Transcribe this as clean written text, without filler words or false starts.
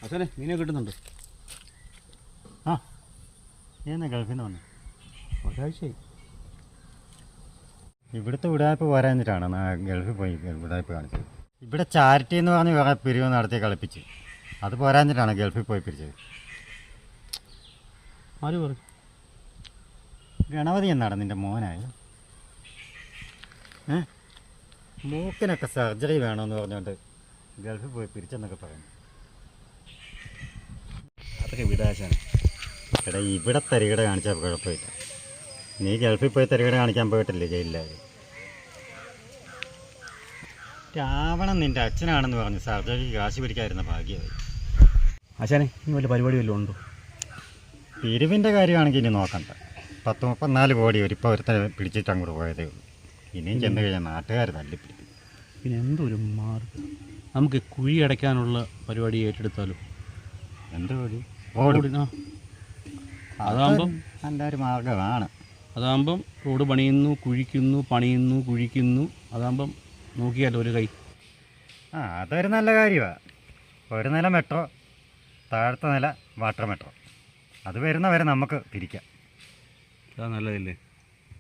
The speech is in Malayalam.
അച്ഛനെ മീനെ കിട്ടുന്നുണ്ട്. ആ ഞാൻ ഗൾഫിൽ നിന്ന് വന്നു. ഒരാഴ്ചയായി. ഇവിടുത്തെ ഉടായ്പ പോരാഞ്ഞിട്ടാണ് ഗൾഫിൽ പോയി ഉടായ്പ കാണിച്ചത്. ഇവിടെ ചാരിറ്റി എന്ന് പറഞ്ഞ് വേറെ പിരിവ് നടത്തി കളിപ്പിച്ച്, അത് പോരാഞ്ഞിട്ടാണ് ഗൾഫിൽ പോയി പിരിച്ചത്. ആര് പറഞ്ഞു? ഗണപതി എന്നാണ് നിൻ്റെ മോനായി. മൂക്കിനൊക്കെ സർജറി വേണമെന്ന് പറഞ്ഞുകൊണ്ട് ഗൾഫിൽ പോയി പിരിച്ചെന്നൊക്കെ പറയുന്നു. അതൊക്കെ വിടാശാണ്. എടാ ഇവിടെ തരികട കാണിച്ചാൽ കുഴപ്പമില്ല. നീ ഗൾഫിൽ പോയി തരികട കാണിക്കാൻ പോയിട്ടില്ലേ ജയിലിലായി? രാവണൻ നിൻ്റെ അച്ഛനാണെന്ന് പറഞ്ഞ് സർജറിക്ക് കാശ് പിടിക്കാതിരുന്ന ഭാഗ്യമായി. ആശാനെ ഇനി വല്ല പരിപാടി വല്ലതും ഉണ്ടോ? പിരിവിൻ്റെ കാര്യമാണെങ്കിൽ ഇനി നോക്കണ്ട. 34 കോടി ഇപ്പോൾ ഒരുത്തനെ പിടിച്ചിട്ട് അങ്ങോട്ട് പോയതേ ഉള്ളൂ. ഇനിയും ചെന്ന് കഴിഞ്ഞാൽ നാട്ടുകാർ തല്ലിപ്പിടിക്കും. പിന്നെ എന്തൊരു മാർഗം, നമുക്ക് കുഴി അടയ്ക്കാനുള്ള പരിപാടി ഏറ്റെടുത്താലോ? എന്ത് വഴി? റോഡിനാ. അതാകുമ്പം നല്ലൊരു മാർഗമാണ്. അതാകുമ്പം റോഡ് പണിയുന്നു, കുഴിക്കുന്നു, പണിയുന്നു, കുഴിക്കുന്നു. അതാകുമ്പം നോക്കിയാലോ ഒരു കൈ. അതൊരു നല്ല കാര്യമാണ്. ഒരു നില മെട്രോ, താഴത്തെ നില വാട്ടർ മെട്രോ, അത് വരുന്നവരെ നമുക്ക് തിരിക്കാം. അതാ നല്ലതല്ലേ?